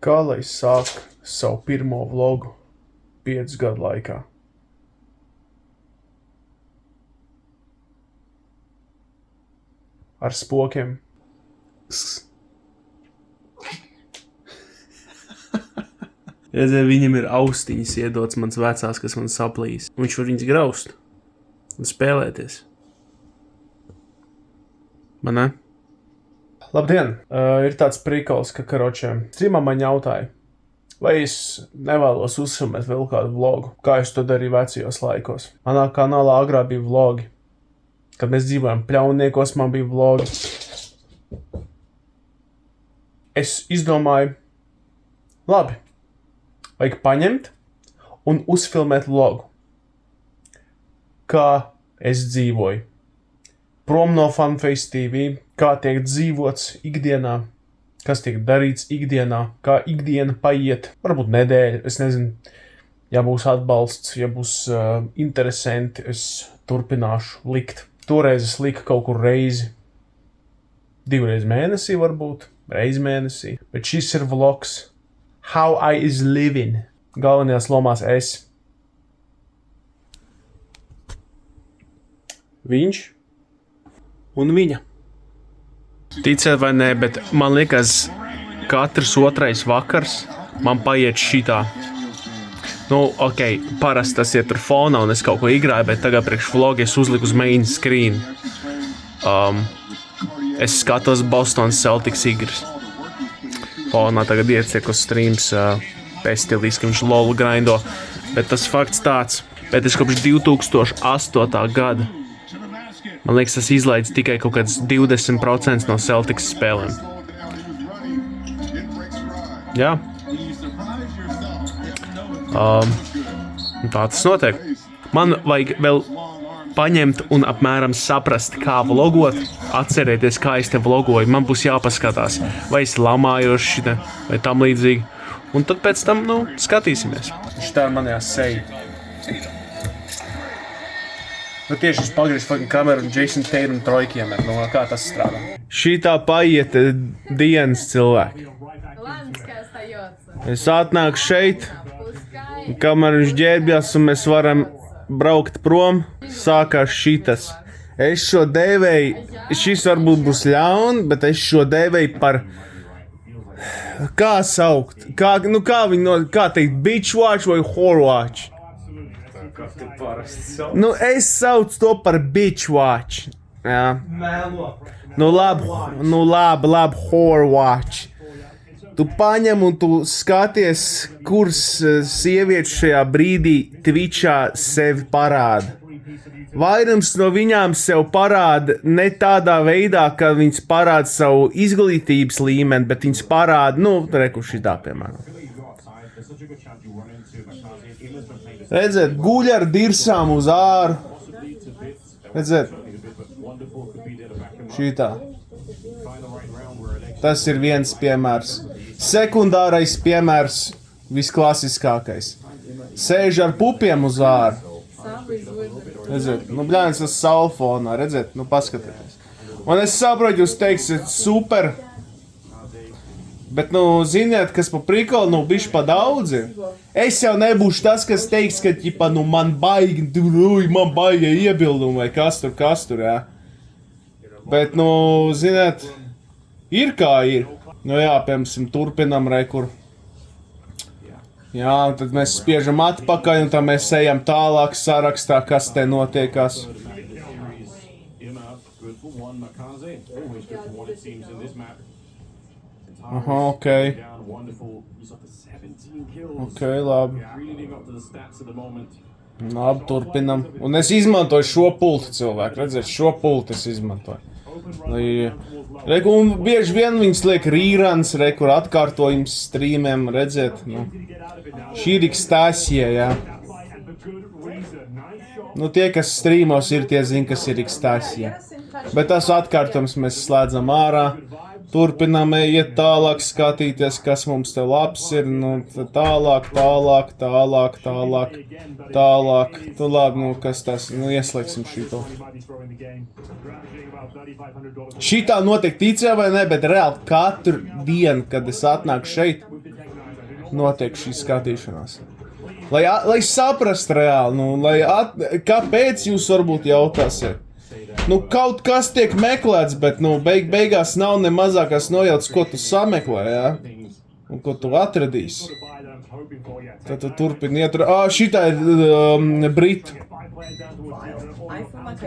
Kā lai sāk savu pirmo vlogu 5 gadu laikā? Ar spokiem. Redzēju, viņam ir austiņas iedots mans vecās, kas man saplīs. Viņš var viņas graust un spēlēties. Man ne? Labdien! Ir tāds prikals, ka karočiem streamā man jautāja, vai es nevēlos uzfilmēt vēl kādu vlogu, kā es to darīju vecajos laikos. Manā kanālā agrā bija vlogi. Kad mēs dzīvojam Pļauniekos, man bija vlogi. Es izdomāju, labi, vajag paņemt un uzfilmēt vlogu. Kā es dzīvoju. Prom no Funface TV, kā tiek dzīvots ikdienā, kas tiek darīts ikdienā, kā ikdiena paiet, varbūt nedēļa, es nezinu. Ja būs atbalsts, ja būs interesanti, es turpināšu likt. Toreiz es liku kaut kur reizi, 2 reizes mēnesī varbūt, reizi mēnesī. Bet šis ir vlogs How I is living. Galvenajās lomās es. Viņš un viņa. Ticiet vai nē, bet man liekas, katrs otrais vakars man paiet šitā. Nu, ok, parasti tas iet tur fonā un es kaut ko igrāju, bet tagad priekš vlogu es uzliku uz main screen. Es skatos Bostonas Celtics igras. Fonā tagad ieciek uz streams pestiliski, ka viņš lolu grindo. Bet tas fakts tāds, bet es kopš 2008. gada. Man liekas, tas izlaids tikai kaut kāds 20% no Celtics spēlēm. Jā. Tā tas notiek. Man vajag vēl paņemt un apmēram saprast, kā vlogot, atcerēties, kā es te vlogoju. Man būs jāpaskatās, vai es lamājos šitā, vai tam līdzīgi. Un tad pēc tam, skatīsimies. Šitā ir manējā seja. Tieši es pagriežu kameru un Jason Tatum trojkiem, kā tas strādā. Šitā paiet dienas cilvēki. Es atnāku šeit. Kamēr viņš ģērbjas un mēs varam braukt prom, sākās šitas. Es šo dēvēju, šis varbūt būs ļaun, bet es šo dēvēju par... Kā saukt? Kā teikt, bitch watch vai whore watch? Es saucu to par bitch watch. Jā. Labi, whore watch. Tu paņem un tu skaties, kurs sievietes šajā brīdī Twitchā sevi parāda. Vairums no viņām sev parāda ne tādā veidā, ka viņas parāda savu izglītības līmeni, bet viņas parāda, šitā, piemēram. Redziet, guļ ar dirsām uz āru. Redziet. Šitā. Tas ir viens piemērs. Sekundārais piemērs, visklasiskākais. Sēž ar pupiem uz āru. Redziet, bļāns tas salfonā, redziet, paskatieties. Un es saprotu, jūs teiksiet, super. Bet, ziniet, kas pa prikalu, bišķi pa daudzi. Es jau nebūšu tas, kas teiks, ka, man baigi iebildumi vai kas tur, jā. Bet, ziniet, ir kā ir. Piemēram, turpinam rekur. Jā, tad mēs spiežam atpakaļ un tad mēs ejam tālāk sarakstā, kas te notiekās. Aha, ok. Ok, labi. Labi, turpinam. Un es izmantoju šo pultu, cilvēku. Redziet, šo pultu es izmantoju. Un bieži vien viņas liek rīrans, kur atkārtojums strīmiem, redziet, šī ir Xtasija, jā. Tie, kas strīmos ir, tie zina, kas ir Xtasija. Bet tas atkārtojums mēs slēdzam ārā, turpinām iet tālāk, skatīties, kas mums te labs ir, tālāk. Labi, kas tas, ieslēgsim šito. Šitā notiek ticē vai ne, bet reāli katru dienu, kad es atnāku šeit, notiek šī skatīšanās. Lai saprast reāli, kāpēc jūs varbūt jautāsiet. Kaut kas tiek meklēts, bet, beigās nav ne mazākās nojautas, ko tu sameklē, jā? Un ko tu atradīsi. Tad tu turpini iet. Šitā ir Britu.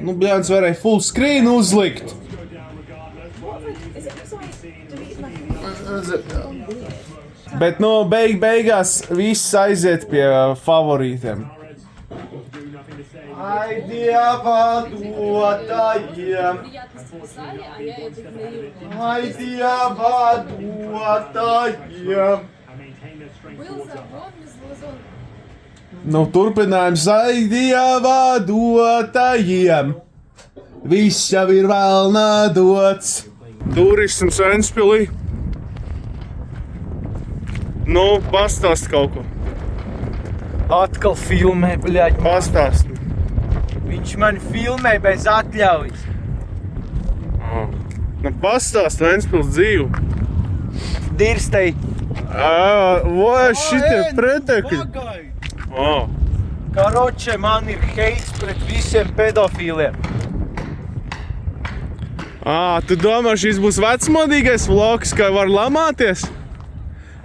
Bļāns varēja full screen uzlikt. Bet, beigās viss aiziet pie favorītiem. Ai, Dieva dotājiem! Ai, Dieva dotājiem! Turpinājums. Ai, Dieva dotājiem! Viss jau ir velnā dots. Turisms Ventspilī. Pastāst kaut ko. Atkal filmē, bļaļ. Pastāst. Viņš mani filmē bez atļaujas. Pastāst Ventspils dzīvu. Dirstei. Šitie pretekļi. Karoče, man ir heits pret visiem pedofīliem. Tu domā, šis būs vecmodīgais vlogs, kā var lamāties?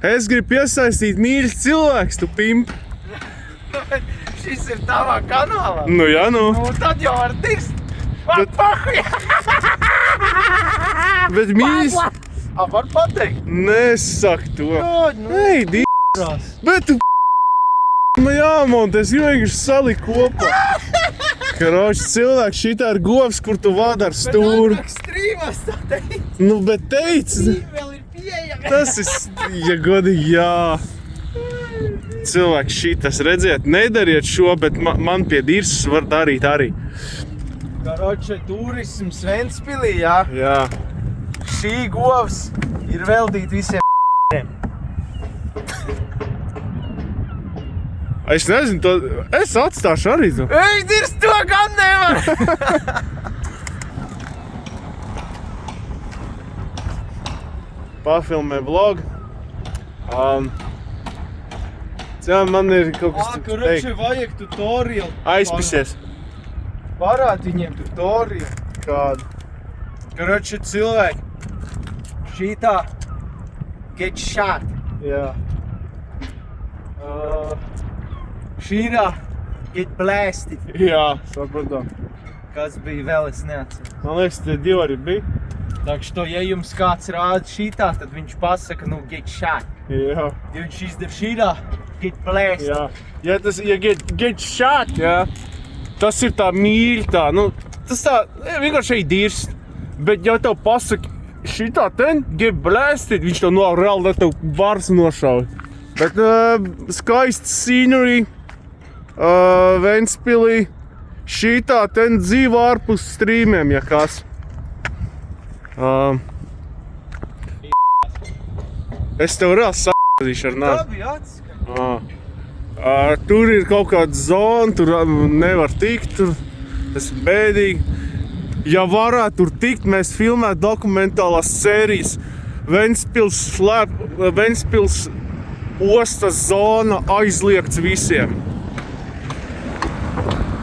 Es gribu piesaistīt mīļus cilvēks, tu pimp. Šis ir tavā kanālā? Jā. Tad jau var dirst. Bet mīļus... Var pateikt? Nesak to. Ei, d***rās. Bet tu man jāmonta, es vienkārši saliku kopā. Karoči, cilvēks, šitā ir govs, kur tu vada ar stūru. Bet strīmās tā teici. Bet teici. Vēl ir pieejami. Tas ir, ja godīgi, jā. Cilvēks šitas, redziet, nedariet šo, bet man pie dirsas var darīt arī. Karoče, turisms Ventspilī, jā? Jā. Šī govs ir veltīt visiem Es nezinu, es atstāšu arī to. Ei, dirst to gan nevar! Pafilmē vlogu. Man ir kaut kas Karoče, vajag tutorial. Aizpisies. Parād viņiem tutorial. Kādu? Karoče, cilvēki. Šitā get shot. Jā. Šīrā get blasted. Jā, saprotam. Kas bija vēl, es neatceru. Man liekas, tie divi arī bija. Tā što, ja jums kāds rāda šitā, tad viņš pasaka, get shot. Jā. Ja viņš izdara šīrā, get blasted. Jā. Ja get shot, jā. Tas ir tā mīļi tā, tas tā, vienkārši dirst. Bet ja tev pasaka, šitā get blasted, viņš tev reāli tev vars nošauj. Bet skaists scenery, Ventspilī, šitā dzīvo ārpus strīmiem, ja kas. Es tev reāli s***zīšu ar nāzi. Labi, atskar. Tur ir kaut kāda zona, tur nevar tikt, tas ir bēdīgi. Ja varētu tur tikt, mēs filmētu dokumentālās sērijas. Ventspils ostas zona aizliegts visiem.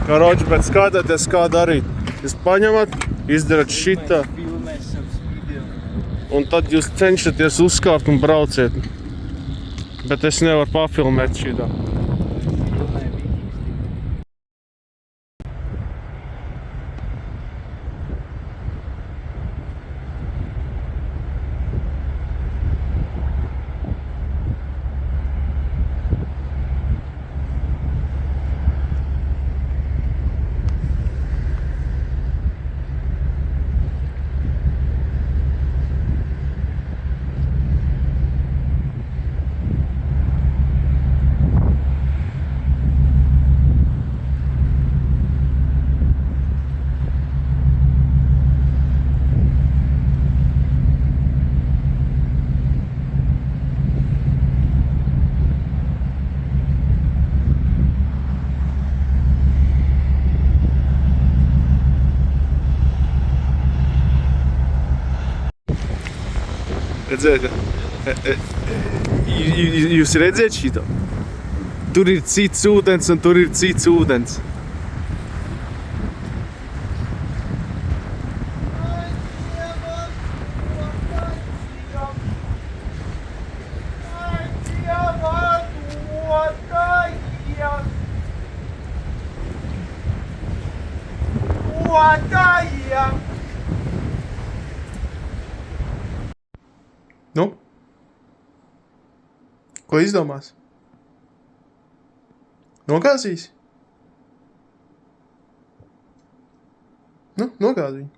Karoči, bet skatieties, kā darīt. Jūs paņemat, izdarat šitā. Un tad jūs cenšaties uzkāpt un brauciet. Bet es nevaru pafilmēt šitā. Redziet, Jūs redzēt šito? Tur ir cits ūdens un tur ir cits ūdens. Nu? Ko izdomās? Nogāzīs? Nu, nogāz viņu.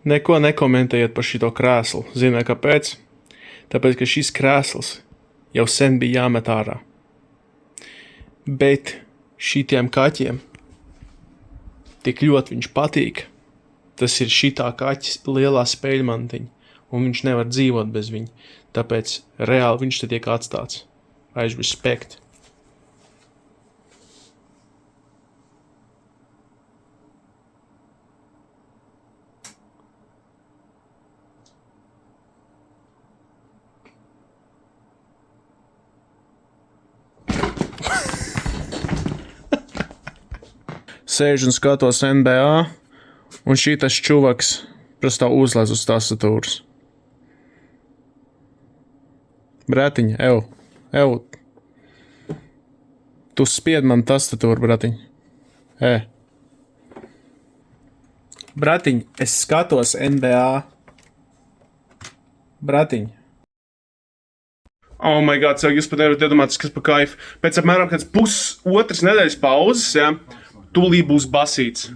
Neko nekomentējiet par šito krēslu. Ziniet, kāpēc? Tāpēc, ka šis krēsls jau sen bija jāmet ārā. Bet šitiem kaķiem tik ļoti viņš patīk. Tas ir šitā kaķis lielā spēļmantiņa, un viņš nevar dzīvot bez viņa. Tāpēc reāli viņš te tiek atstāts. Aiz respect. Sēž un skatos NBA, un šitas čuvaks prastā uzlēz uz tastatūras. Bratiņ, ev. Tu spied man tastatūru, bratiņ. Bratiņ, es skatos NBA. Bratiņ. Oh my god, jūs pat nevarat iedomāties, kas pa kaifu. Pēc apmēram kāds pusotras nedēļas pauzes, ja, tūlī būs basīts.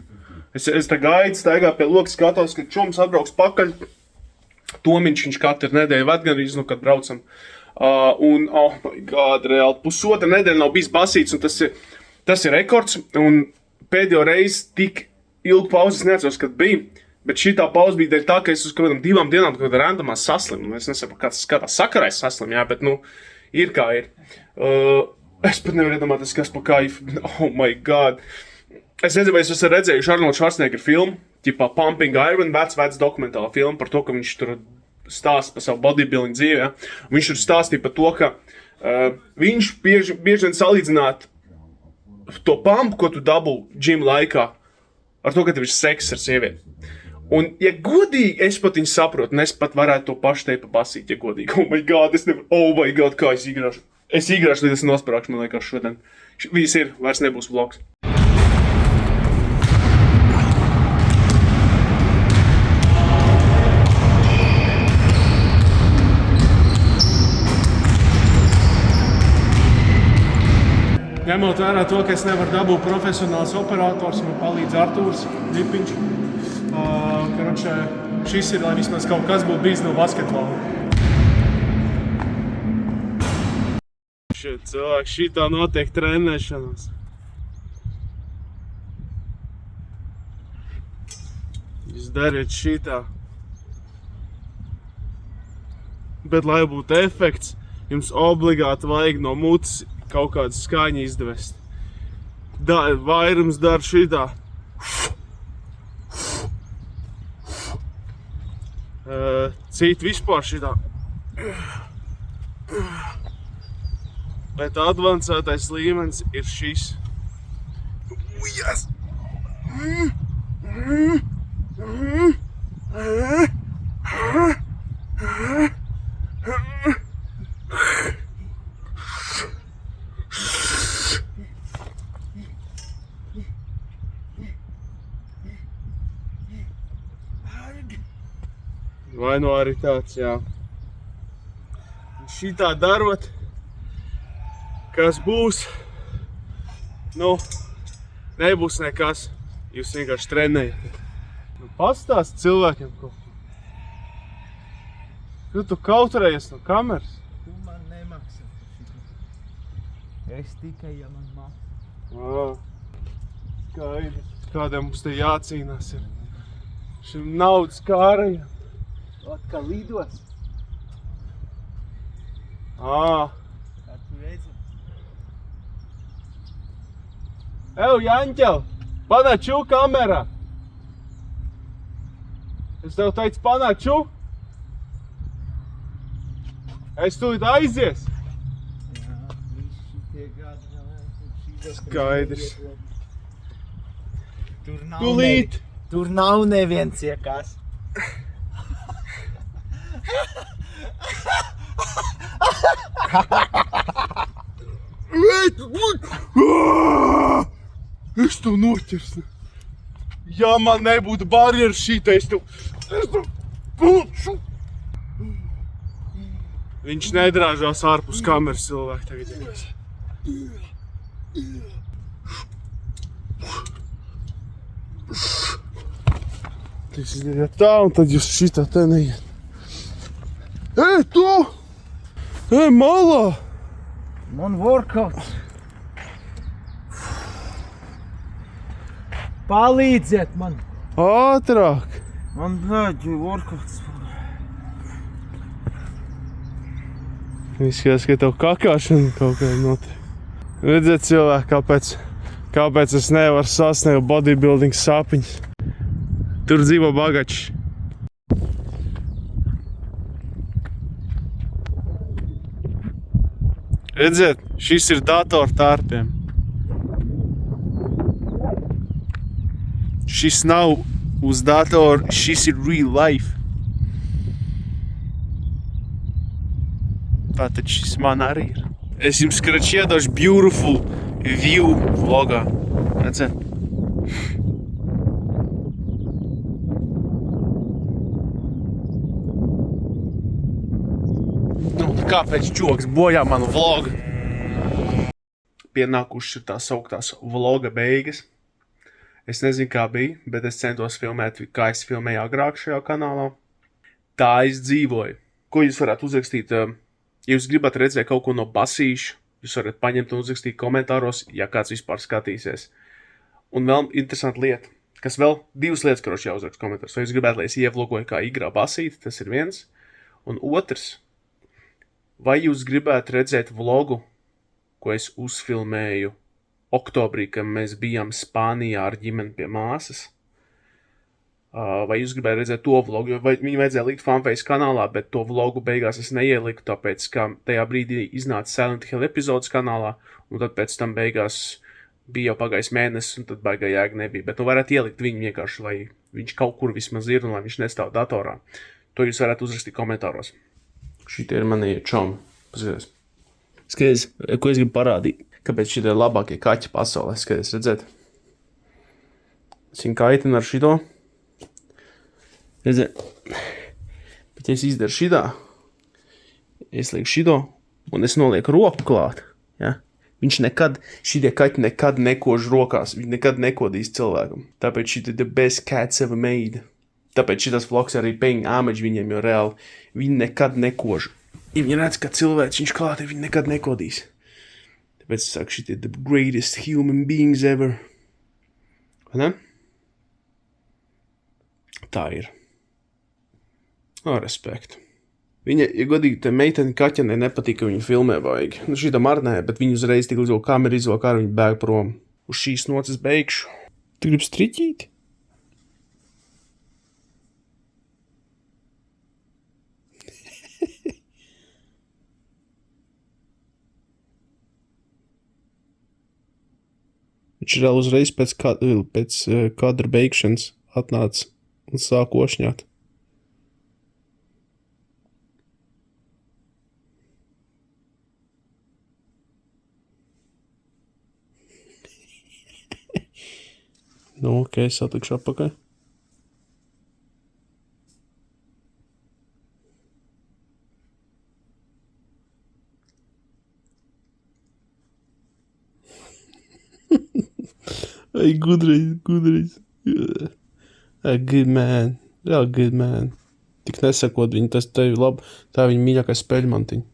Es tā gaidu, staigā pie lokas, skatos, ka čums atbrauks pakaļ. Tomiņš viņš katru nedēļu ved, gan arī, kad braucam. Un, oh my god, reāli, pusotra nedēļa nav bijis basīts, un tas ir rekords. Un pēdējo reizi tik ilgu pauzes neatceros, kad bija. Bet šī tā pauze bija dēļ tā, ka es uz kādām 2 dienām kaut kādā randomā saslimu. Es nesaprotu, kādā sakarā es saslimu, jā, bet, ir kā ir. Es pat nevaru iedomāties, kas pa kaifu. Oh my god. Es nezinu, vai es esmu redzējuši Arnolda Schwarzenegger filmu, ķipā Pumping Iron, vecs dokumentāla filma par to, ka viņš tur stāsta par savu bodybuilding dzīvi, ja. Viņš tur stāstīja par to, ka viņš bieži vien salīdzināt to pumpu, ko tu dabū džima laikā, ar to, ka tev ir seks ar sievieti. Un, ja godīgi, es pat viņu saprotu, un es pat varētu to pašu teikt pa basīt, ja godīgi. Oh my god, kā es īgrāšu. Es īgrāšu, līdz es nosparākšu, man liekas, šodien. Viss ir, vairs nebūs vlogs. Ņemot vērā to, ka es nevaru dabūt profesionāls operators, man palīdz Artūrs Lipiņš. Šis ir, lai vismaz kaut kas būtu bijis no basketbola. Šie cilvēki, šitā notiek trenēšanās. Jūs dariet šitā. Bet, lai būtu efekts, jums obligāti vajag no mutes kaut kādu skaņu izdevest. Vairums dara šitā. Citi vispār šitā. Bet advancētais līmenis ir šis. Yes! Vai nu arī tāds, jā. Šitā darot, kas būs, nebūs nekas. Jūs vienkārši trenējat. Pastāst cilvēkiem kaut ko. Tu kautrējies no kameras. Tu man nemaksā par Es tikai, ja man māk. Skaidrs. Kādiem mums te jācīnās ir. Šim naudas kārajam. Kā lidos. Kā tu redzi? Jaņķel, panaču kamerā. Es tev teicu panaču. Es tūlīt aizies. Jā, visi šitie gadi vēl. Skaidrs. Tūlīt. Tur nav neviens iekās. Es tev noķersu. Ja man nebūtu barjeras šīta, es tev puču. Viņš nedrāžās ārpus kameras cilvēku tagad. Tas iziet tā, un tad jūs šitā te neiet. Tu! Malā! Man workouts. Palīdziet man. Ātrāk! Man blēģi workouts. Izskatās, ka tev kakāšana kaut kāda notiek. Redziet, cilvēki, kāpēc es nevaru sasniegt bodybuilding sāpiņas. Tur dzīvo bagači. Redziet, šis ir datortārpiem. Šis nav uz datoru, šis ir real life. Tātad šis man arī ir. Es jums skraču iedošu beautiful view vlogā. Redzēt? Kāpēc džoks bojā manu vlogu? Pienākušas ir tās sauktās vloga beigas. Es nezinu, kā bija, bet es centos filmēt, kā es filmēju agrāk šajā kanālā. Tā es dzīvoju. Ko jūs varētu uzrakstīt? Ja jūs gribat redzēt kaut ko no basīša, jūs varat paņemt un uzrakstīt komentāros, ja kāds vispār skatīsies. Un vēl interesanta lieta, kas vēl divas lietas, karoši jāuzrakst komentāros. Vai jūs gribētu, lai es ievlogoju kā igrā basīti, tas ir viens. Un otrs, vai jūs gribētu redzēt vlogu, ko es uzfilmēju oktobrī, kad mēs bijām Spānijā ar ģimeni pie māsas? Vai jūs gribētu redzēt to vlogu, vai viņu vajadzēja likt Fanface kanālā, bet to vlogu beigās es neieliku, tāpēc, ka tajā brīdī iznāca Silent Hill epizodes kanālā, un tad pēc tam beigās bija jau pagājis mēnesis, un tad baigā jēga nebija. Bet nu varētu ielikt viņu vienkārši, lai viņš kaut kur vismaz ir, un lai viņš nestāv datorā. To jūs varētu uzrakstīt komentāros. Šitie ir mani čomi. Paskaties. Skaties, ko es gribu parādīt. Kāpēc šitie ir labākie kaķi pasaulē? Skaties, redzēt? Es viņu kaitinu ar šito. Redzēt? Bet ja es izdaru šitā, es lieku šito, un es nolieku roku klāt. Ja? Šitie kaķi nekad nekož rokās. Viņi nekad nekodīs cilvēkam. Tāpēc šitie the best cats ever made. Tāpēc šitas vlogs arī paying homage viņiem, jo reāli viņi nekad nekož. Ja viņi redz, ka cilvēks viņš klāt, viņi nekad nekodīs. Tāpēc es saku, šitie the greatest human beings ever. Vai ne? Tā ir. Respekt. Viņa, ja godīgi, te meiteni kaķenei nepatīk, ka viņu filmē vajag. Nu, šitam ar nē, bet viņi uzreiz tik līdz kameru izvēl, kā viņi bēg prom. Uz šīs nocis beigšu. Tu gribi striķīt? Viņš vēl uzreiz pēc kadra beigšanas atnāca un sāk ošņāt. Nu, ok, satikšu apakaļ. Ai, gudreiz. Good man. Jā, good man. Tik nesakot viņu, tas tevi labi. Tā viņa mīļākais speļmantiņa.